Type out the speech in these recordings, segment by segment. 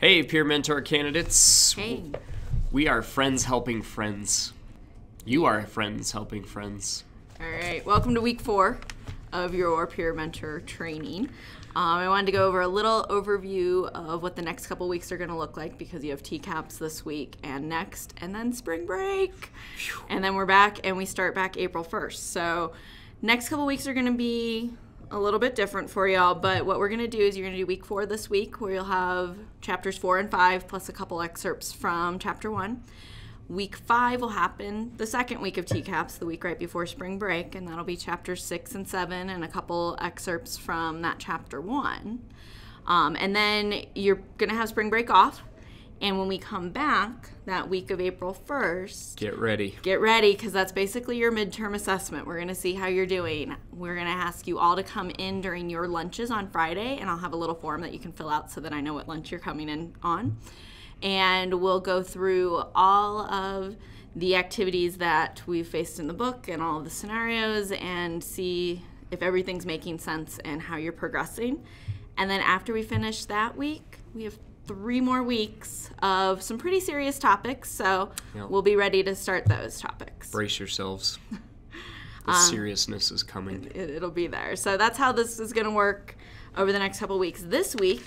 Hey, peer mentor candidates. Hey. We are friends helping friends. You are friends helping friends. All right. Welcome to week 4 of your peer mentor training. I wanted to go over a little overview of what the next couple weeks are going to look like because you have TCAPS this week and next, and then spring break. And then we're back and we start back April 1st. So next couple weeks are going to be a little bit different for y'all, but what we're going to do is you're going to do week 4 this week where you'll have chapters 4 and 5 plus a couple excerpts from chapter 1. Week 5 will happen the second week of TCAPS, the week right before spring break, and that'll be chapters 6 and 7 and a couple excerpts from that chapter 1. And then you're going to have spring break off, and when we come back that week of April 1st, Get ready. get ready because that's basically your midterm assessment. We're going to see how you're doing. We're going to ask you all to come in during your lunches on Friday, and I'll have a little form that you can fill out so that I know what lunch you're coming in on. And we'll go through all of the activities that we've faced in the book and all of the scenarios and see if everything's making sense and how you're progressing. And then after we finish that week, we have 3 more weeks of some pretty serious topics, so we'll be ready to start those topics. Brace yourselves. The seriousness is coming. It'll be there. So that's how this is going to work over the next couple weeks. This week,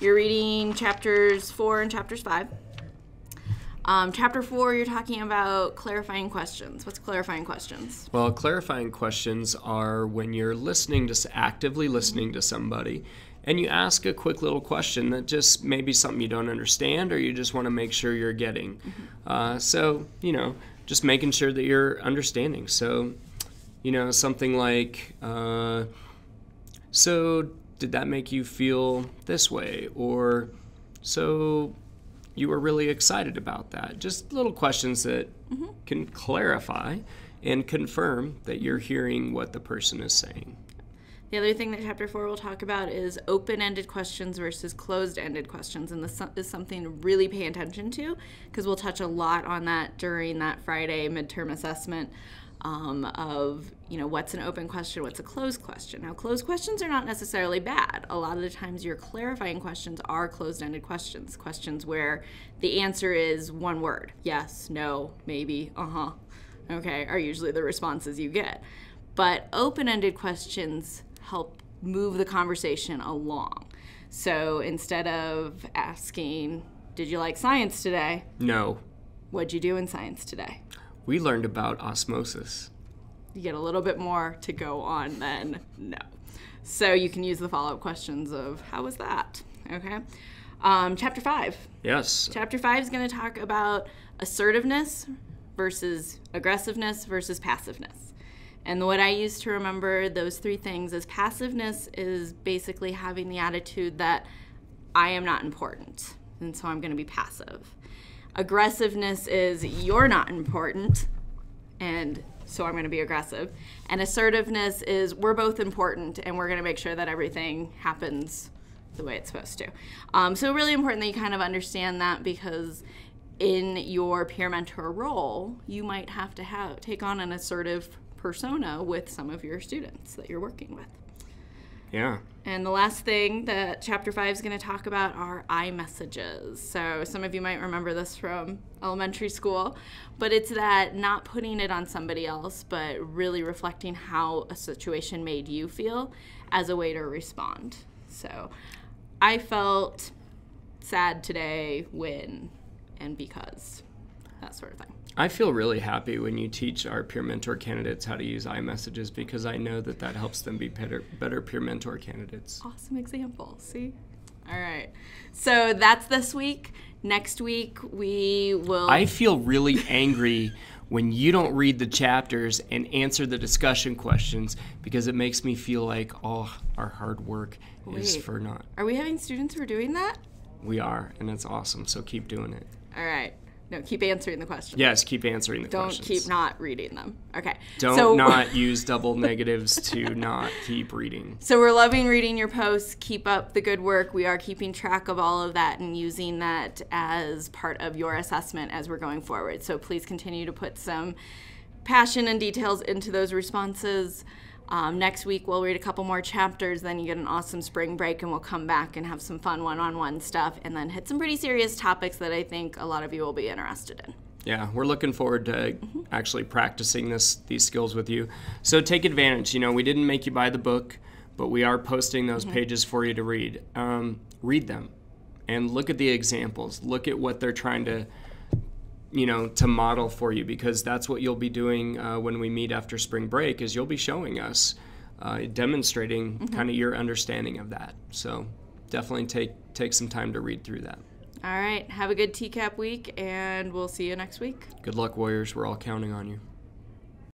you're reading chapters 4 and chapters 5. Chapter 4, you're talking about clarifying questions. What's clarifying questions? Well, clarifying questions are when you're actively listening to somebody, and you ask a quick little question that just maybe something you don't understand or you just want to make sure you're getting. So, just making sure that you're understanding. So, something like, so did that make you feel this way? Or so you were really excited about that. Just little questions that can clarify and confirm that you're hearing what the person is saying. The other thing that chapter 4 will talk about is open-ended questions versus closed-ended questions, and this is something to really pay attention to because we'll touch a lot on that during that Friday midterm assessment of, what's an open question, what's a closed question. Now, closed questions are not necessarily bad. A lot of the times your clarifying questions are closed-ended questions, questions where the answer is one word, yes, no, maybe, okay, are usually the responses you get. But open-ended questions help move the conversation along. So instead of asking, did you like science today? No. What'd you do in science today? We learned about osmosis. You get a little bit more to go on than no. So you can use the follow-up questions of, how was that? Okay. Chapter 5. Yes. Chapter 5 is going to talk about assertiveness versus aggressiveness versus passiveness. And what I use to remember those 3 things is passiveness is basically having the attitude that I am not important, and so I'm going to be passive. Aggressiveness is you're not important, and so I'm going to be aggressive. And assertiveness is we're both important, and we're going to make sure that everything happens the way it's supposed to. So really important that you kind of understand that because in your peer mentor role, you might have to take on an assertive persona with some of your students that you're working with. Yeah. And the last thing that chapter 5 is going to talk about are I messages. So some of you might remember this from elementary school, but it's that not putting it on somebody else, but really reflecting how a situation made you feel as a way to respond. So I felt sad today when and because, that sort of thing. I feel really happy when you teach our peer mentor candidates how to use iMessages because I know that helps them be better peer mentor candidates. Awesome example. See? All right. So that's this week. Next week we will... I feel really angry when you don't read the chapters and answer the discussion questions because it makes me feel like, our hard work is for naught. Are we having students who are doing that? We are, and it's awesome, so keep doing it. All right. No, keep answering the questions. Yes, keep answering the questions. Don't keep not reading them. Okay. Don't not use double negatives to not keep reading. So we're loving reading your posts. Keep up the good work. We are keeping track of all of that and using that as part of your assessment as we're going forward. So please continue to put some passion and details into those responses. Next week we'll read a couple more chapters, then you get an awesome spring break, and we'll come back and have some fun one-on-one stuff, and then hit some pretty serious topics that I think a lot of you will be interested in. Yeah, we're looking forward to actually practicing these skills with you. So take advantage. We didn't make you buy the book, but we are posting those pages for you to read. Read them and look at the examples. Look at what they're trying to, to model for you, because that's what you'll be doing when we meet after spring break, is you'll be showing us, demonstrating kind of your understanding of that. So definitely take some time to read through that. All right. Have a good TCAP week, and we'll see you next week. Good luck, Warriors. We're all counting on you.